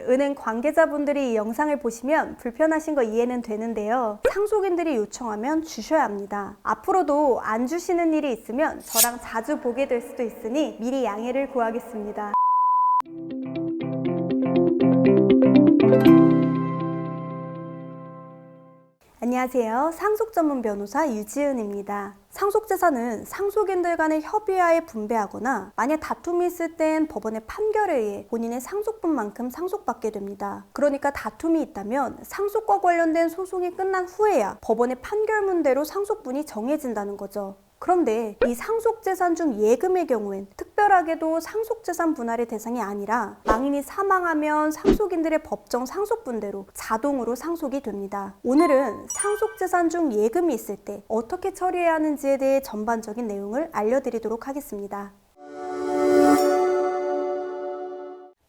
은행 관계자분들이 이 영상을 보시면 불편하신 거 이해는 되는데요. 상속인들이 요청하면 주셔야 합니다. 앞으로도 안 주시는 일이 있으면 저랑 자주 보게 될 수도 있으니 미리 양해를 구하겠습니다. 안녕하세요. 상속 전문 변호사 유지은입니다. 상속재산은 상속인들 간의 협의하에 분배하거나 만약 다툼이 있을 땐 법원의 판결에 의해 본인의 상속분만큼 상속받게 됩니다. 그러니까 다툼이 있다면 상속과 관련된 소송이 끝난 후에야 법원의 판결문대로 상속분이 정해진다는 거죠. 그런데 이 상속재산 중 예금의 경우엔 특별하게도 상속재산 분할의 대상이 아니라 망인이 사망하면 상속인들의 법정 상속분대로 자동으로 상속이 됩니다. 오늘은 상속재산 중 예금이 있을 때 어떻게 처리해야 하는지에 대해 전반적인 내용을 알려드리도록 하겠습니다.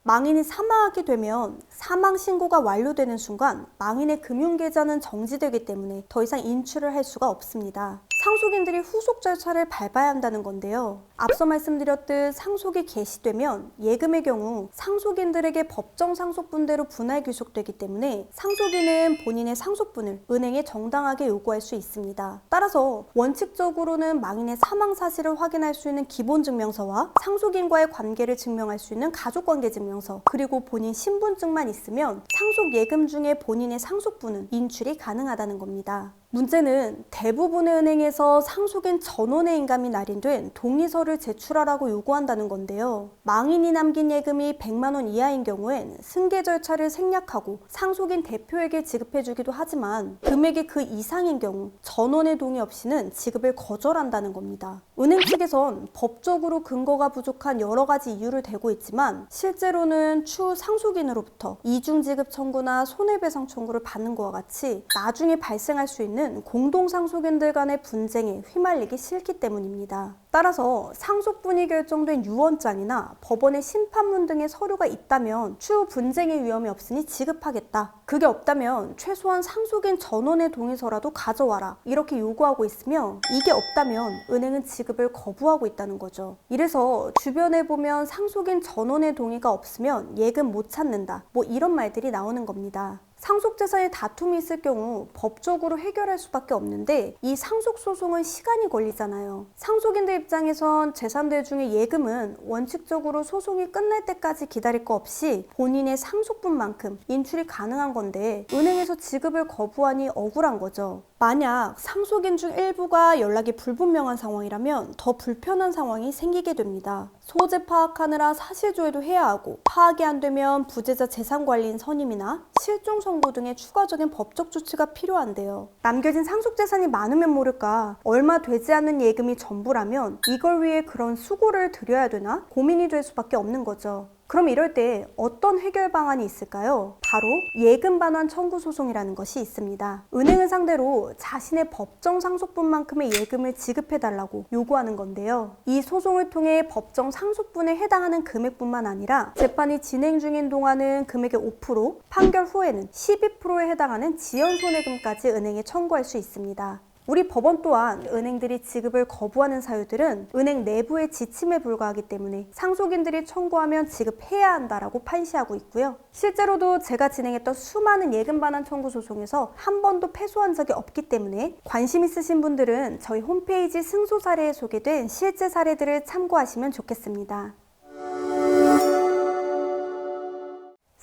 망인이 사망하게 되면 사망 신고가 완료되는 순간 망인의 금융계좌는 정지되기 때문에 더 이상 인출을 할 수가 없습니다. 상속인들이 후속 절차를 밟아야 한다는 건데요. 앞서 말씀드렸듯 상속이 개시되면 예금의 경우 상속인들에게 법정 상속분대로 분할 귀속되기 때문에 상속인은 본인의 상속분을 은행에 정당하게 요구할 수 있습니다. 따라서 원칙적으로는 망인의 사망 사실을 확인할 수 있는 기본증명서와 상속인과의 관계를 증명할 수 있는 가족관계증명서 그리고 본인 신분증만 있으면 상속 예금 중에 본인의 상속분은 인출이 가능하다는 겁니다. 문제는 대부분의 은행에서 상속인 전원의 인감이 날인된 동의서를 제출하라고 요구한다는 건데요. 망인이 남긴 예금이 100만 원 이하인 경우엔 승계 절차를 생략하고 상속인 대표에게 지급해주기도 하지만 금액이 그 이상인 경우 전원의 동의 없이는 지급을 거절한다는 겁니다. 은행 측에선 법적으로 근거가 부족한 여러 가지 이유를 대고 있지만 실제로는 추후 상속인으로부터 이중지급 청구나 손해배상 청구를 받는 것과 같이 나중에 발생할 수 있는 공동상속인들 간의 분쟁에 휘말리기 싫기 때문입니다. 따라서 상속분이 결정된 유언장이나 법원의 심판문 등의 서류가 있다면 추후 분쟁의 위험이 없으니 지급하겠다. 그게 없다면 최소한 상속인 전원의 동의서라도 가져와라. 이렇게 요구하고 있으며 이게 없다면 은행은 지급을 거부하고 있다는 거죠. 이래서 주변에 보면 상속인 전원의 동의가 없으면 예금 못 찾는다. 뭐 이런 말들이 나오는 겁니다. 상속재산에 다툼이 있을 경우 법적으로 해결할 수밖에 없는데 이 상속소송은 시간이 걸리잖아요. 상속인들 입장에선 재산들 중에 예금은 원칙적으로 소송이 끝날 때까지 기다릴 거 없이 본인의 상속분만큼 인출이 가능한 건데 은행에서 지급을 거부하니 억울한 거죠. 만약 상속인 중 일부가 연락이 불분명한 상황이라면 더 불편한 상황이 생기게 됩니다. 소재 파악하느라 사실조회도 해야 하고 파악이 안 되면 부재자 재산관리인 선임이나 실종 선고 등의 추가적인 법적 조치가 필요한데요. 남겨진 상속재산이 많으면 모를까 얼마 되지 않는 예금이 전부라면 이걸 위해 그런 수고를 들여야 되나 고민이 될 수밖에 없는 거죠. 그럼 이럴 때 어떤 해결 방안이 있을까요? 바로 예금 반환 청구 소송이라는 것이 있습니다. 은행을 상대로 자신의 법정 상속분만큼의 예금을 지급해달라고 요구하는 건데요. 이 소송을 통해 법정 상속분에 해당하는 금액뿐만 아니라 재판이 진행 중인 동안은 금액의 5%, 판결 후에는 12%에 해당하는 지연손해금까지 은행에 청구할 수 있습니다. 우리 법원 또한 은행들이 지급을 거부하는 사유들은 은행 내부의 지침에 불과하기 때문에 상속인들이 청구하면 지급해야 한다라고 판시하고 있고요. 실제로도 제가 진행했던 수많은 예금 반환 청구 소송에서 한 번도 패소한 적이 없기 때문에 관심 있으신 분들은 저희 홈페이지 승소 사례에 소개된 실제 사례들을 참고하시면 좋겠습니다.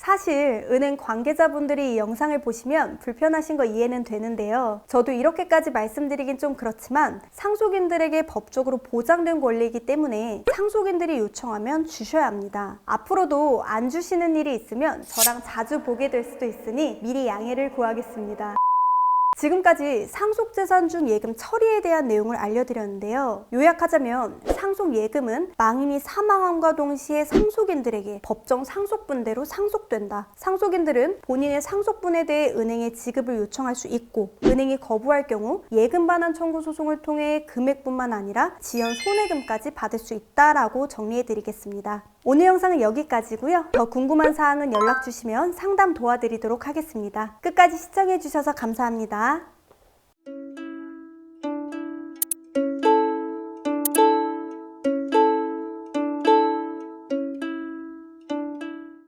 사실 은행 관계자분들이 이 영상을 보시면 불편하신 거 이해는 되는데요. 저도 이렇게까지 말씀드리긴 좀 그렇지만 상속인들에게 법적으로 보장된 권리이기 때문에 상속인들이 요청하면 주셔야 합니다. 앞으로도 안 주시는 일이 있으면 저랑 자주 보게 될 수도 있으니 미리 양해를 구하겠습니다. 지금까지 상속재산 중 예금 처리에 대한 내용을 알려드렸는데요. 요약하자면 상속 예금은 망인이 사망함과 동시에 상속인들에게 법정 상속분대로 상속된다. 상속인들은 본인의 상속분에 대해 은행에 지급을 요청할 수 있고 은행이 거부할 경우 예금 반환 청구 소송을 통해 금액뿐만 아니라 지연 손해금까지 받을 수 있다라고 정리해드리겠습니다. 오늘 영상은 여기까지고요. 더 궁금한 사항은 연락 주시면 상담 도와드리도록 하겠습니다. 끝까지 시청해주셔서 감사합니다.